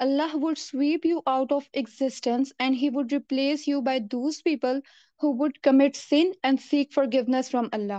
Allah would sweep you out of existence and he would replace you by those people who would commit sin and seek forgiveness from Allah.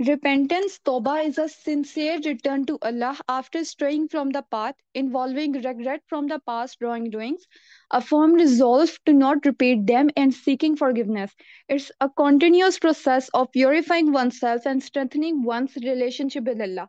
repentance, Toba, is a sincere return to Allah after straying from the path, involving regret from the past wrongdoings, a firm resolve to not repeat them, and seeking forgiveness. It's a continuous process of purifying oneself and strengthening one's relationship with Allah.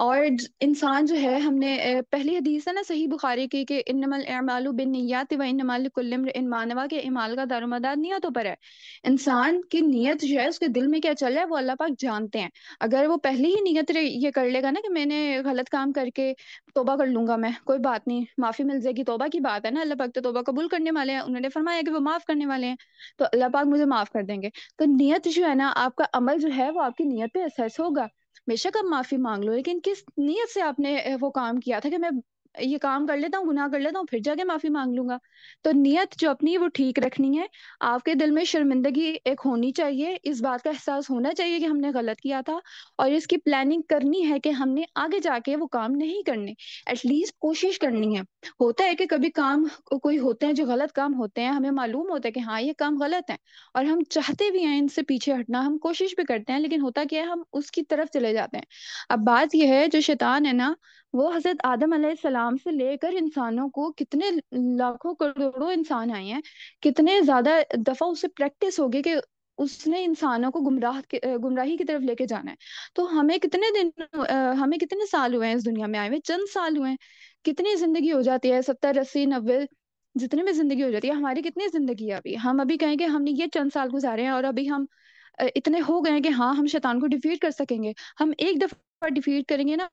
اور انسان جو ہے، ہم نے پہلی حدیث ہے نا صحیح بخاری کی کہ انما الاعمال بالنیات و انما لکل امرئ ما نوی، کہ اعمال کا دار و مدار نیتوں پر ہے۔ انسان کی نیت جو ہے، اس کے دل میں کیا چل رہا ہے، وہ اللہ پاک جانتے ہیں۔ اگر وہ پہلی ہی نیت یہ کر لے گا نا کہ میں نے غلط کام کر کے توبہ کر لوں گا، میں کوئی بات نہیں، معافی مل جائے گی، توبہ کی بات ہے نا، اللہ پاک تو توبہ قبول کرنے والے ہیں، انہوں نے فرمایا کہ وہ معاف کرنے والے ہیں، تو اللہ پاک مجھے معاف کر دیں گے۔ تو نیت جو ہے نا، آپ کا عمل جو ہے وہ آپ کی نیت پہ اسیس ہوگا۔ بے شک آپ معافی مانگ لو، لیکن کس نیت سے آپ نے وہ کام کیا تھا کہ میں یہ کام کر لیتا ہوں، گناہ کر لیتا ہوں، پھر جا کے معافی مانگ لوں گا۔ تو نیت جو اپنی وہ ٹھیک رکھنی ہے۔ آپ کے دل میں شرمندگی ایک ہونی چاہیے، اس بات کا احساس ہونا چاہیے کہ ہم نے غلط کیا تھا، اور اس کی پلاننگ کرنی ہے کہ ہم نے آگے جا کے وہ کام نہیں کرنے، ایٹ لیسٹ کوشش کرنی ہے۔ ہوتا ہے کہ کبھی کام کوئی ہوتے ہیں جو غلط کام ہوتے ہیں، ہمیں معلوم ہوتا ہے کہ ہاں یہ کام غلط ہے، اور ہم چاہتے بھی ہیں ان سے پیچھے ہٹنا، ہم کوشش بھی کرتے ہیں، لیکن ہوتا کیا ہے، ہم اس کی طرف چلے جاتے ہیں۔ اب بات یہ ہے، جو شیطان ہے نا، وہ حضرت آدم علیہ السلام سے لے کر انسانوں کو، کتنے لاکھوں کروڑوں انسان آئے ہیں، کتنے زیادہ دفعہ اسے پریکٹس ہوگی کہ اس نے انسانوں کو گمراہی کی طرف لے کے جانا ہے۔ تو ہمیں کتنے ہمیں کتنے سال ہوئے ہیں اس دنیا میں آئے ہوئے، چند سال ہوئے ہیں، کتنی زندگی ہو جاتی ہے، 70 80 90، جتنے میں زندگی ہو جاتی ہے، ہماری کتنی زندگی ہے ابھی، ہم ابھی کہیں کہ ہم نے یہ چند سال گزارے ہیں، اور ابھی ہم اتنے ہو گئے ہیں کہ ہاں ہم شیطان کو ڈیفیٹ کر سکیں گے۔ ہم ایک دفعہ ڈیفیٹ کریں گے نا،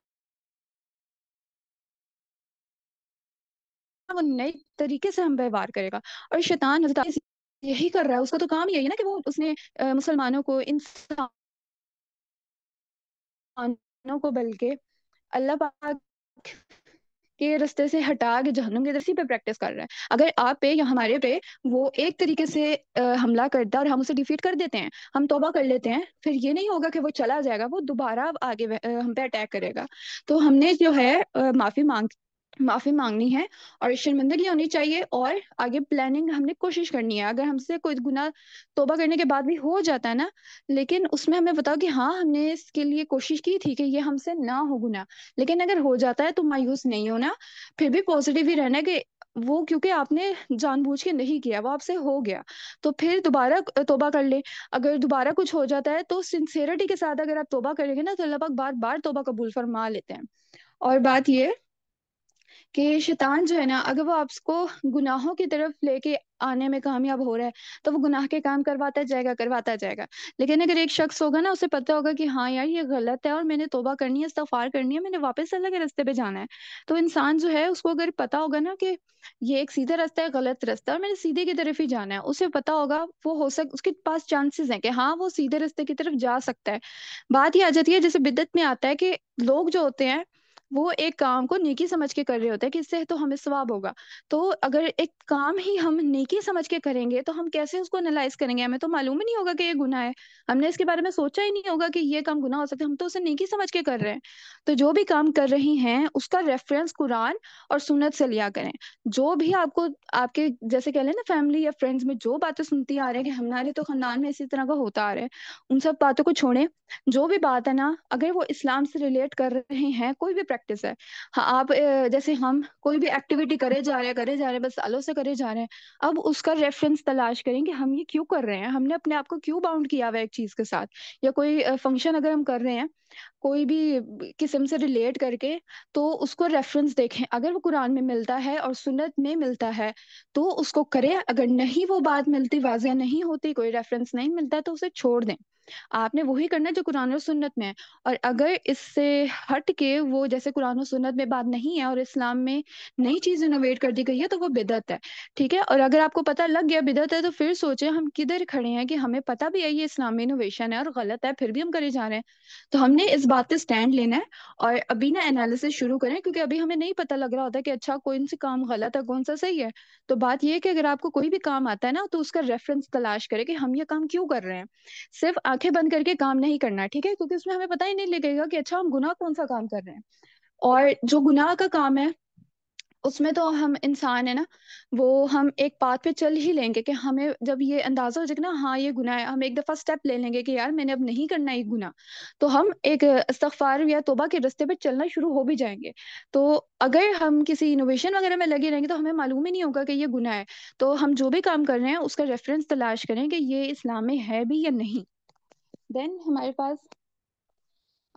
وہ نئے طریقے سے ہم ویوہار کرے گا۔ اور شیطان حضرت یہی کر رہا ہے، اس کا تو کام یہی ہے نا کہ وہ اس نے مسلمانوں کو، انسانوں کو، بلکہ اللہ پاک کے رستے سے ہٹا کے جہنم کے رسی پہ پریکٹس کر رہا ہے۔ اگر آپ پہ یا ہمارے پہ وہ ایک طریقے سے حملہ کرتا ہے اور ہم اسے ڈیفیٹ کر دیتے ہیں، ہم توبہ کر لیتے ہیں، پھر یہ نہیں ہوگا کہ وہ چلا جائے گا، وہ دوبارہ آگے ہم پہ اٹیک کرے گا۔ تو ہم نے جو ہے معافی مانگنی ہے، اور شرمندگی ہونی چاہیے، اور آگے پلاننگ ہم نے کوشش کرنی ہے۔ اگر ہم سے کوئی گناہ توبہ کرنے کے بعد بھی ہو جاتا ہے نا، لیکن اس میں ہمیں بتاؤ کہ ہاں ہم نے اس کے لیے کوشش کی تھی کہ یہ ہم سے نہ ہو گناہ، لیکن اگر ہو جاتا ہے تو مایوس نہیں ہونا، پھر بھی پازیٹیو ہی رہنا کہ وہ کیونکہ آپ نے جان بوجھ کے نہیں کیا، وہ آپ سے ہو گیا، تو پھر دوبارہ توبہ کر لیں۔ اگر دوبارہ کچھ ہو جاتا ہے تو سنسیئرٹی کے ساتھ اگر آپ توبہ کریں گے نا، تو اللہ پاک بار بار توبہ قبول فرما لیتے ہیں۔ اور بات یہ کہ شیطان جو ہے نا، اگر وہ آپ کو گناہوں کی طرف لے کے آنے میں کامیاب ہو رہا ہے، تو وہ گناہ کے کام کرواتا جائے گا۔ لیکن اگر ایک شخص ہوگا نا، اسے پتہ ہوگا کہ ہاں یار یہ غلط ہے، اور میں نے توبہ کرنی ہے، استغفار کرنی ہے، میں نے واپس اللہ کے راستے پہ جانا ہے، تو انسان جو ہے، اس کو اگر پتا ہوگا نا کہ یہ ایک سیدھا راستہ ہے، غلط راستہ ہے، اور میں نے سیدھے کی طرف ہی جانا ہے، اسے پتا ہوگا، اس کے پاس چانسز ہیں کہ ہاں وہ سیدھے راستے کی طرف جا سکتا ہے۔ بات یہ آ جاتی ہے، جیسے بدعت میں آتا ہے کہ لوگ جو ہوتے ہیں، وہ ایک کام کو نیکی سمجھ کے کر رہے ہوتے ہیں کہ اس سے تو ہمیں ثواب ہوگا، تو اگر ایک کام ہی ہم نیکی سمجھ کے کریں گے، تو ہم کیسے اس کو انالائز کریں گے؟ ہمیں تو معلوم ہی نہیں ہوگا کہ یہ گناہ ہے، ہم نے اس کے بارے میں سوچا ہی نہیں ہوگا کہ یہ کام گناہ ہو سکتا ہے، ہم تو اسے نیکی سمجھ کے کر رہے ہیں۔ تو جو بھی کام کر رہی ہیں، اس کا ریفرنس قرآن اور سنت سے لیا کریں۔ جو بھی آپ کو، آپ کے جیسے کہہ لیں نا، فیملی یا فرینڈز میں جو باتیں سنتی آ رہے ہیں کہ ہمارے تو خاندان میں اسی طرح کا ہوتا آ رہا ہے، ان سب باتوں کو چھوڑیں۔ جو بھی بات ہے نا، اگر وہ اسلام سے ریلیٹ کر رہے ہیں، کوئی بھی پریکٹس ہے، ہاں آپ جیسے ہم کوئی بھی ایکٹیویٹی کرے جا رہے ہیں، بس سالوں سے کرے جا رہے ہیں، اب اس کا ریفرنس تلاش کریں کہ ہم یہ کیوں کر رہے ہیں، ہم نے اپنے آپ کو کیوں باؤنڈ کیا ہوا ہے ایک چیز کے ساتھ، یا کوئی فنکشن اگر ہم کر رہے ہیں کوئی بھی قسم سے ریلیٹ کر کے، تو اس کو ریفرنس دیکھیں، اگر وہ قرآن میں ملتا ہے اور سنت میں ملتا ہے تو اس کو کریں، اگر نہیں وہ بات ملتی، واضح نہیں ہوتی، کوئی ریفرنس نہیں ملتا، تو اسے چھوڑ دیں۔ آپ نے وہی کرنا ہے جو قرآن اور سنت میں ہے، اور اگر اس سے ہٹ کے وہ جیسے قرآن و سنت میں بات نہیں ہے اور اسلام میں نئی چیز انوویٹ کر دی گئی ہے، تو وہ بدعت ہے، ٹھیک ہے؟ اور اگر آپ کو پتہ لگ گیا بدعت ہے، تو پھر سوچیں ہم کدھر کھڑے ہیں، کہ ہمیں پتہ بھی ہے یہ اسلامی انوویشن ہے اور غلط ہے، پھر بھی ہم کرے جا رہے ہیں۔ تو ہم نے اس بات پہ سٹینڈ لینا ہے، اور ابھی نا انالیسس شروع کریں، کیونکہ ابھی ہمیں نہیں پتہ لگ رہا ہوتا کہ اچھا کون سے کام غلط ہے، کون سا صحیح ہے۔ تو بات یہ ہے کہ اگر آپ کو کوئی بھی کام آتا ہے نا، تو اس کا ریفرنس تلاش کرے کہ ہم یہ کام کیوں کر رہے ہیں، صرف آنکھیں بند کر کے کام نہیں کرنا، ٹھیک ہے؟ کیونکہ اس میں ہمیں پتہ ہی نہیں لگے گا کہ اچھا ہم گناہ کون سا کام کر رہے ہیں، اور جو گناہ کا کام ہے اس میں تو ہم انسان ہے نا، وہ ہم ایک بات پہ چل ہی لیں گے کہ ہمیں جب یہ اندازہ ہو جائے کہ نا ہاں یہ گناہ ہے، ہم ایک دفعہ سٹیپ لے لیں گے کہ یار میں نے اب نہیں کرنا یہ گناہ، تو ہم ایک استغفار یا توبہ کے راستے پہ چلنا شروع ہو بھی جائیں گے۔ تو اگر ہم کسی انوویشن وغیرہ میں لگے رہیں گے، تو ہمیں معلوم ہی نہیں ہوگا کہ یہ گناہ ہے۔ تو ہم جو بھی کام کر رہے ہیں اس کا ریفرنس تلاش کریں کہ یہ اسلام میں ہے بھی یا نہیں، دین ہمارے پاس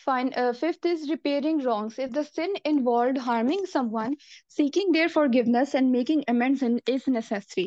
Fine. Fifth is repairing wrongs. If the sin involved harming someone, seeking their forgiveness and making amends is necessary.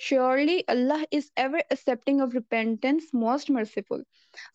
surely Allah is ever accepting of repentance, most merciful।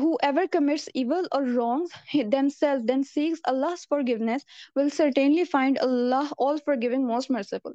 whoever commits evil or wrongs themselves then seeks Allah's forgiveness will certainly find Allah all forgiving most merciful।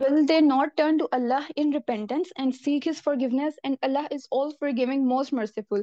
will they not turn to Allah in repentance and seek his forgiveness and Allah is all forgiving most merciful।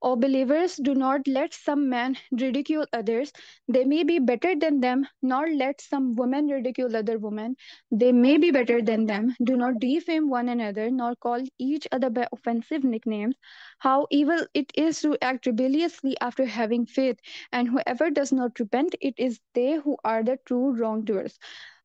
O believers, do not let some men ridicule others. They may be better than them. Nor let some women ridicule other women. They may be better than them. Do not defame one another, nor call each other by offensive nicknames. How evil it is to act rebelliously after having faith. And whoever does not repent, it is they who are the true wrongdoers।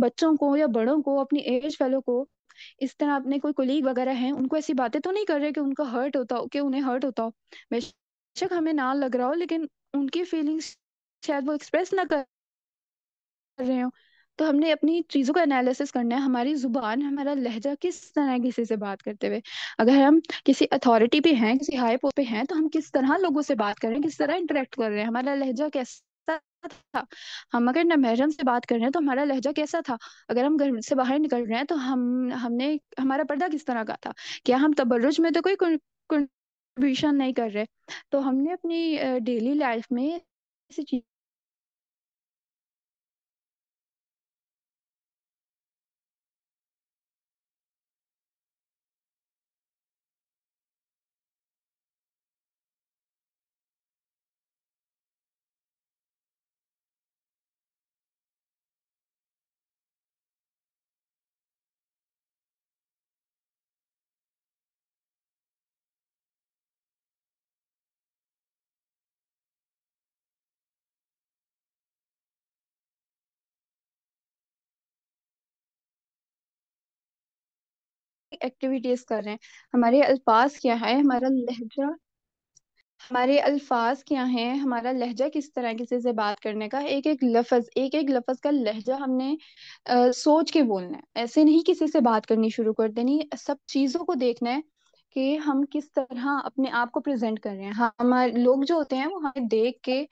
بچوں کو یا بڑوں کو اپنی age fellow کو اس طرح اپنے کوئی کولیگ وغیرہ ہیں ان کو ایسی باتیں تو نہیں کر رہے کہ ان کا ہرٹ ہوتا ہو کہ انہیں ہرٹ ہوتا ہو. بے شک ہمیں نہ لگ رہا ہو لیکن ان کی فیلنگس شاید وہ ایکسپریس نہ کر رہے ہوں. تو ہم نے اپنی چیزوں کا انالیسس کرنا ہے. ہماری زبان ہمارا لہجہ کس طرح کسی سے بات کرتے ہوئے, اگر ہم کسی اتھارٹی پہ ہیں کسی ہائی پوسٹ پہ ہیں تو ہم کس طرح لوگوں سے بات کر رہے ہیں, کس طرح انٹریکٹ کر رہے ہیں, ہمارا لہجہ کیسا تھا. ہم اگر نامحرم سے بات کر رہے ہیں تو ہمارا لہجہ کیسا تھا. اگر ہم گھر سے باہر نکل رہے ہیں تو ہم نے ہمارا پردہ کس طرح کا تھا. کیا ہم تبرج میں تو کوئی کنٹریبیوشن نہیں کر رہے. تو ہم نے اپنی ڈیلی لائف میں ایسی چیز ایکٹیویٹیز کر رہے ہیں, ہمارے الفاظ کیا ہے, ہمارا لہجہ, ہمارے الفاظ کیا ہیں, ہمارا لہجہ کس طرح کسی سے بات کرنے کا, ایک ایک لفظ کا لہجہ ہم نے سوچ کے بولنا ہے. ایسے نہیں کسی سے بات کرنی شروع کر دینی, سب چیزوں کو دیکھنا ہے کہ ہم کس طرح اپنے آپ کو پریزنٹ کر رہے ہیں. ہمارے لوگ جو ہوتے ہیں وہ ہمیں دیکھ کے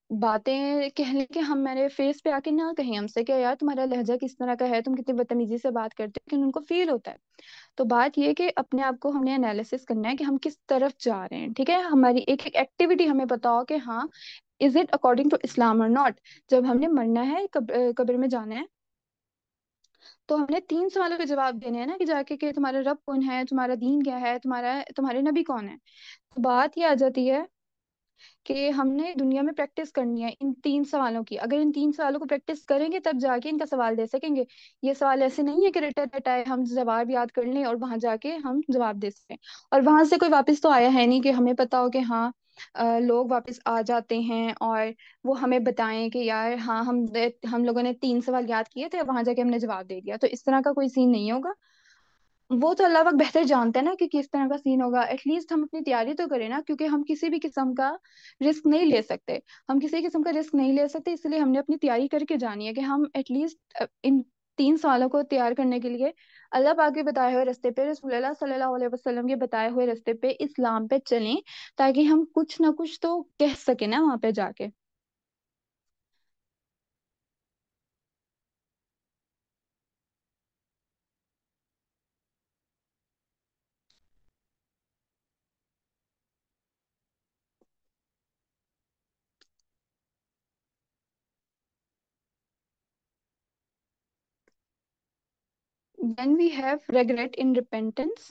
باتیں کہنے کے ہمارے فیس پہ آ کے نہ کہیں ہم سے کہ یار تمہارا لہجہ کس طرح کا ہے, تم کتنی بدتمیزی سے بات کرتے ہو, لیکن ان کو فیل ہوتا ہے. تو بات یہ کہ اپنے آپ کو ہم نے انالیسس کرنا ہے کہ ہم کس طرف جا رہے ہیں. ٹھیک ہے, ہماری ایک ایک ایکٹیویٹی ہمیں بتاؤ کہ ہاں از اٹ اکارڈنگ ٹو اسلام اور ناٹ. جب ہم نے مرنا ہے, قبر میں جانا ہے, تو ہم نے 3 سوالوں کے جواب دینے ہیں نا, کہ جا کے کہ تمہارا رب کون ہے, تمہارا دین کیا ہے, تمہارے نبی کون ہے. تو بات یہ آ جاتی ہے کہ ہم نے دنیا میں پریکٹس کرنی ہے ان 3 سوالوں کی. اگر ان 3 سوالوں کو پریکٹس کریں گے تب جا کے ان کا سوال دے سکیں گے. یہ سوال ایسے نہیں ہے کہ رٹا رٹا ہے ہم جواب یاد کر لیں اور وہاں جا کے ہم جواب دے سکیں. اور وہاں سے کوئی واپس تو آیا ہے نہیں کہ ہمیں پتا ہو کہ ہاں لوگ واپس آ جاتے ہیں اور وہ ہمیں بتائیں کہ یار ہاں ہم لوگوں نے 3 سوال یاد کیے تھے, وہاں جا کے ہم نے جواب دے دیا. تو اس طرح کا کوئی سین نہیں ہوگا. وہ تو اللہ پاک بہتر جانتا ہے نا کہ کس طرح کا سین ہوگا. ایٹ لیسٹ ہم اپنی تیاری تو کریں نا, کیونکہ ہم کسی بھی قسم کا رسک نہیں لے سکتے. ہم کسی قسم کا رسک نہیں لے سکتے, اس لیے ہم نے اپنی تیاری کر کے جانی ہے کہ ہم ایٹ لیسٹ ان 3 سالوں کو تیار کرنے کے لیے اللہ پاک کے بتائے ہوئے رستے پہ, رسول اللہ صلی اللہ علیہ وسلم کے بتائے ہوئے رستے پہ, اسلام پہ چلیں, تاکہ ہم کچھ نہ کچھ تو کہہ سکیں نا وہاں پہ جا کے. Then we have regret in repentance.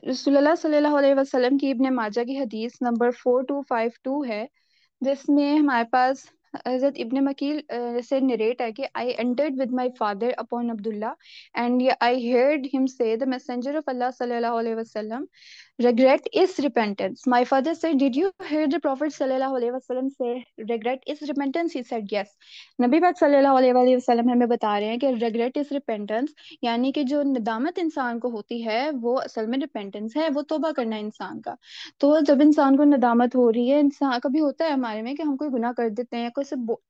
رسول اللہ صلی اللہ علیہ وسلم کی ابن ماجہ کی حدیث نمبر 4252 ہے, جس میں ہمارے پاس حضرت ابن مکیل سے نریٹ ہے کہ I entered with my father upon Abdullah and I heard him say the messenger of Allah صلی اللہ علیہ وسلم regret is repentance. My father said, did you hear the prophet صلی اللہ علیہ وسلم say regret is repentance? He said yes. نبی پاک صلی اللہ علیہ وآلہ وسلم ہمیں بتا رہے ہیں کہ regret is repentance, یعنی کہ جو ندامت انسان کو ہوتی ہے وہ اصل میں ریپینٹنس ہے, وہ توبہ کرنا ہے انسان کا. تو جب انسان کو ندامت ہو رہی ہے, انسان کبھی ہوتا ہے ہمارے میں کہ ہم کوئی گناہ کر دیتے ہیں,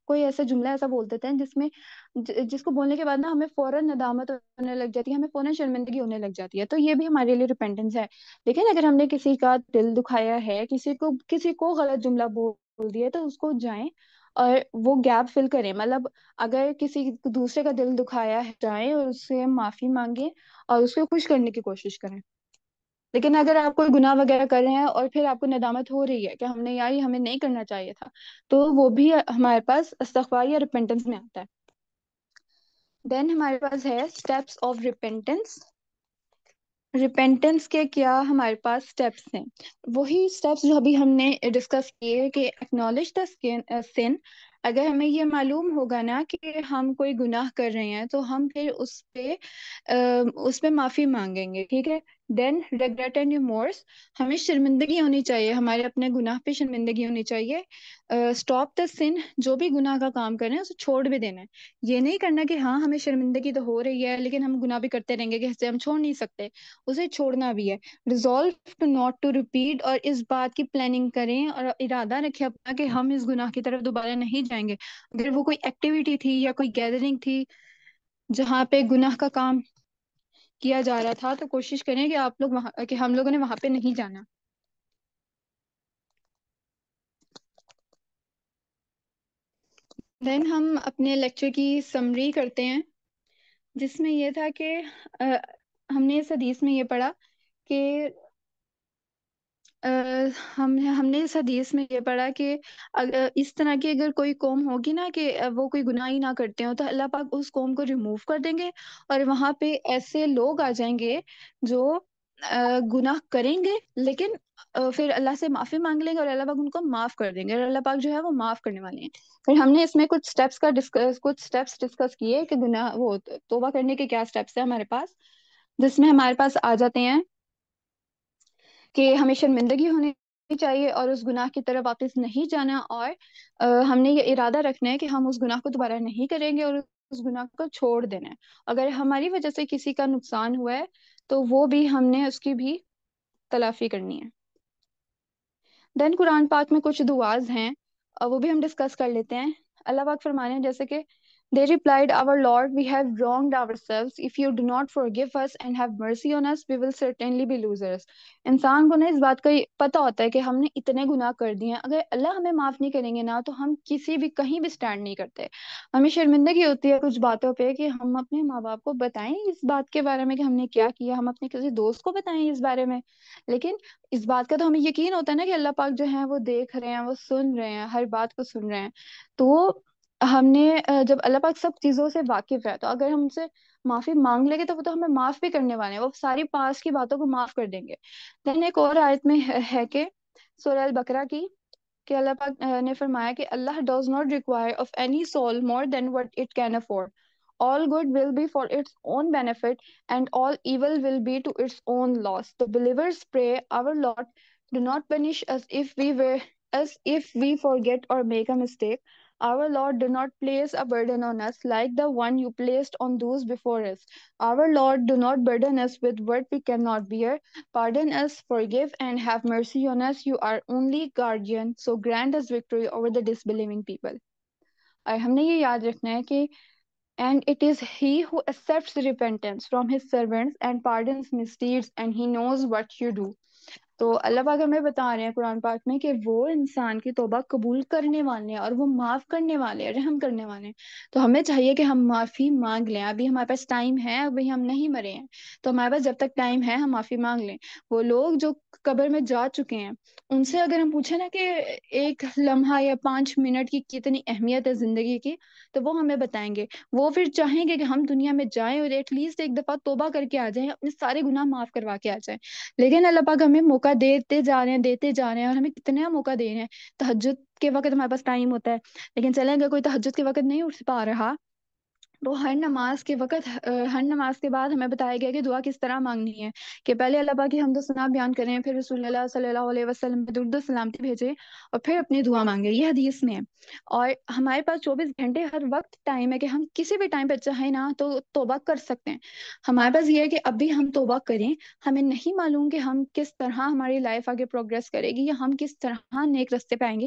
کوئی ایسا جملہ ایسا بول دیتے ہیں جس میں جس کو بولنے کے بعد نا ہمیں فوراً ندامت ہونے لگ جاتی ہے, ہمیں فوراً شرمندگی ہونے لگ جاتی ہے. تو یہ بھی ہمارے لیے ریپینٹنس ہے. لیکن اگر ہم نے کسی کا دل دکھایا ہے, کسی کو غلط جملہ بول دیا, تو اس کو جائیں اور وہ گیپ فل کریں. مطلب اگر کسی دوسرے کا دل دکھایا ہے, جائیں اور اس سے معافی مانگیں اور اس کو خوش کرنے کی کوشش کریں. لیکن اگر آپ کوئی گناہ وغیرہ کر رہے ہیں اور پھر آپ کو ندامت ہو رہی ہے کہ ہم نے یار یہ ہمیں نہیں کرنا چاہیے تھا, تو وہ بھی ہمارے پاس استغفار یا ریپینٹنس میں آتا ہے. دین ہمارے پاس ہے اسٹیپس آف ریپینٹنس. ریپینٹنس کے کیا ہمارے پاس اسٹیپس ہیں, وہی اسٹیپس جو ابھی ہم نے ڈسکس کیے کہ اکنالج دا سن, اگر ہمیں یہ معلوم ہوگا نا کہ ہم کوئی گناہ کر رہے ہیں تو ہم پھر اس پہ معافی مانگیں گے، ٹھیک ہے؟ دین ریگریٹ اینڈ ریمورس، ہمیں شرمندگی ہونی چاہیے، ہمارے اپنے گناہ پہ شرمندگی ہونی چاہیے. اسٹاپ دا سن، جو بھی گناہ کا کام کر رہے ہیں اسے چھوڑ بھی دینا ہے. یہ نہیں کرنا کہ ہاں ہمیں شرمندگی تو ہو رہی ہے لیکن ہم گناہ بھی کرتے رہیں گے کہ اسے ہم چھوڑ نہیں سکتے، اسے چھوڑنا بھی ہے. Resolve to not to repeat, اور اس بات کی پلاننگ کریں اور ارادہ رکھیں اپنا کہ ہم اس گناہ کی طرف دوبارہ نہیں جائیں گے. اگر وہ کوئی ایکٹیویٹی تھی یا کوئی گیدرنگ تھی جہاں پہ گناہ کا کام کیا جا رہا تھا تو کوشش کریں کہ آپ لوگ وہاں، کہ ہم لوگوں نے وہاں پہ نہیں جانا. دین ہم اپنے لیکچر کی سمری کرتے ہیں، جس میں یہ تھا کہ ہم نے اس حدیث میں یہ پڑھا کہ ہم نے اس حدیث میں یہ پڑھا کہ اس طرح کی اگر کوئی قوم ہوگی نا کہ وہ کوئی گناہ ہی نہ کرتے ہوں تو اللہ پاک اس قوم کو ریموو کر دیں گے، اور وہاں پہ ایسے لوگ آ جائیں گے جو گناہ کریں گے لیکن پھر اللہ سے معافی مانگ لیں گے اور اللہ پاک ان کو معاف کر دیں گے، اور اللہ پاک جو ہے وہ معاف کرنے والے ہیں. پھر ہم نے اس میں کچھ سٹیپس ڈسکس کیے کہ گناہ وہ توبہ کرنے کے کیا سٹیپس ہیں ہمارے پاس، جس میں ہمارے پاس آ جاتے ہیں کہ ہمیں شرمندگی ہونی چاہیے اور اس گناہ کی طرف واپس نہیں جانا، اور ہم نے یہ ارادہ رکھنا ہے کہ ہم اس گناہ کو دوبارہ نہیں کریں گے اور اس گناہ کو چھوڑ دینا ہے. اگر ہماری وجہ سے کسی کا نقصان ہوا ہے تو وہ بھی ہم نے اس کی بھی تلافی کرنی ہے. دین قرآن پاک میں کچھ دعاز ہیں اور وہ بھی ہم ڈسکس کر لیتے ہیں. اللہ پاک فرمانے ہیں جیسے کہ they replied, our Lord, we have wronged ourselves. If you do not forgive us and have mercy on us, we will certainly be losers. انسان کو نا اس بات کا پتہ ہوتا ہے کہ ہم نے اتنے گناہ کر دیے ہیں، اگر اللہ ہمیں معاف نہیں کریں گے نا تو ہم کسی بھی کہیں بھی سٹینڈ نہیں کرتے. ہمیں شرمندگی ہوتی ہے کچھ باتوں پہ کہ ہم اپنے ماں باپ کو بتائیں اس بات کے بارے میں کہ ہم نے کیا کیا، ہم اپنے کسی دوست کو بتائیں اس بارے میں، لیکن اس بات کا تو ہمیں یقین ہوتا ہے نا کہ اللہ پاک جو ہے وہ دیکھ رہے ہیں، وہ سن رہے ہیں، ہر بات کو سن رہے ہیں. تو ہم نے جب اللہ پاک سب چیزوں سے واقف ہے تو اگر ہم ان سے معافی مانگ لیں گے تو وہ تو ہمیں معاف بھی کرنے والے ہیں، وہ ساری پاس کی باتوں کو معاف کر دیں گے. دین ایک اور آیت میں ہے کہ سورہ البقرہ کی کہ اللہ پاک نے فرمایا کہ اللہ does not require of any soul more than what it can afford. All good will be for its own benefit and all evil will be to its own loss. The believers pray, our Lord, do not punish us if we forget or make a mistake. Our Lord, do not place a burden on us like the one you placed on those before us. Our Lord, do not burden us with what we cannot bear. Pardon us, forgive, and have mercy on us. You are only guardian, so grant us victory over the disbelieving people. اور ہم نے یہ یاد رکھنا ہے کہ and it is he who accepts repentance from his servants and pardons misdeeds, and he knows what you do. تو اللہ پاک ہمیں بتا رہے ہیں قرآن پاک میں کہ وہ انسان کی توبہ قبول کرنے والے ہیں اور وہ معاف کرنے والے ہیں، رحم کرنے والے ہیں. تو ہمیں چاہیے کہ ہم معافی مانگ لیں. ابھی ہمارے پاس ٹائم ہے، ابھی ہم نہیں مرے ہیں تو ہمارے پاس جب تک ٹائم ہے ہم معافی مانگ لیں. وہ لوگ جو قبر میں جا چکے ہیں ان سے اگر ہم پوچھیں نا کہ ایک لمحہ یا 5 منٹ کی کتنی اہمیت ہے زندگی کی تو وہ ہمیں بتائیں گے. وہ پھر چاہیں گے کہ ہم دنیا میں جائیں اور ایٹ لیسٹ ایک دفعہ توبہ کر کے آ جائیں، اپنے سارے گناہ معاف کروا کے آ جائیں. لیکن اللہ پاک ہمیں موقع دیتے جا رہے ہیں، دیتے جا رہے ہیں، اور ہمیں کتنا موقع دے رہے ہیں. تہجد کے وقت ہمارے پاس ٹائم ہوتا ہے لیکن چلیں اگر کوئی تہجد کے وقت نہیں اٹھ پا رہا تو ہر نماز کے وقت ہر نماز کے بعد ہمیں بتایا گیا کہ دعا کس طرح مانگنی ہے، کہ پہلے اللہ پاک کی حمد و ثنا بیان کریں، پھر رسول اللہ صلی اللہ علیہ وسلم پہ درود و سلامتی بھیجیں اور پھر اپنی دعا مانگیں. یہ حدیث میں ہے. اور ہمارے پاس 24 گھنٹے ہر وقت ٹائم ہے کہ ہم کسی بھی ٹائم پہ چاہیں نا تو توبہ کر سکتے ہیں. ہمارے پاس یہ ہے کہ ابھی ہم توبہ کریں. ہمیں نہیں معلوم کہ ہم کس طرح ہماری لائف آگے پروگریس کرے گی یا ہم کس طرح نیک رستے پہ آئیں گے،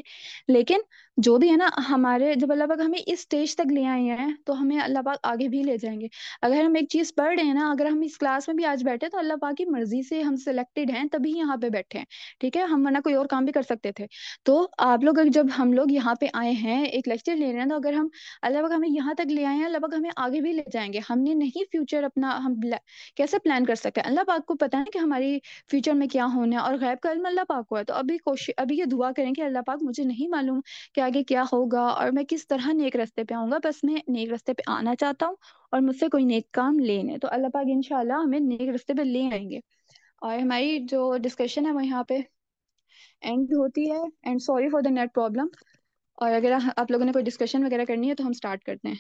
لیکن جو بھی ہے نا ہمارے جب اللہ پاک ہمیں اس سٹیج تک لے آئے ہیں تو ہمیں اللہ پاک آگے بھی لے جائیں گے. اگر ہم ایک چیز پڑھ رہے ہیں نا، اگر ہم اس کلاس میں بھی آج بیٹھے تو اللہ پاک کی مرضی سے ہم سلیکٹڈ ہیں تبھی یہاں پہ بیٹھے ہیں، ٹھیک ہے؟ ہم ورنہ کوئی اور کام بھی کر سکتے تھے. تو آپ لوگ جب ہم لوگ یہاں پہ آئے ہیں ایک لیکچر لے رہے ہیں تو اگر ہم اللہ پاک ہمیں یہاں تک لے آئے ہیں، اللہ پاک ہمیں آگے بھی لے جائیں گے. ہم نے نہیں فیوچر اپنا ہم کیسے پلان کر سکتے ہیں؟ اللہ پاک کو پتہ ہے کہ ہماری فیوچر میں کیا ہونا ہے اور غیب کا علم اللہ پاک کو ہے. تو ابھی یہ دعا کریں کہ اللہ پاک مجھے نہیں معلوم کہ آگے کیا ہوگا اور میں کس طرح نیک رستے پہ آؤں گا، بس میں نیک رستے پہ آنا چاہتا ہوں اور مجھ سے کوئی نیک کام لینے. تو اللہ پاک انشاءاللہ ہمیں نیک رستے پہ لے آئیں گے. اور ہماری جو ڈسکشن ہے وہ یہاں پہ اینڈ ہوتی ہے. And sorry for the net problem. اور اگر آپ لوگوں نے کوئی ڈسکشن وغیرہ کرنی ہے تو ہم سٹارٹ کرتے ہیں.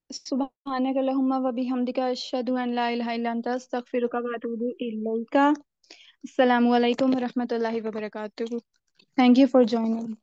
سبحانک اللہم و بحمدک اشہد ان لا الہ الا انت استغفرک و اتوب الیک. السلام علیکم و رحمۃ اللہ وبرکاتہ. Thank you for joining.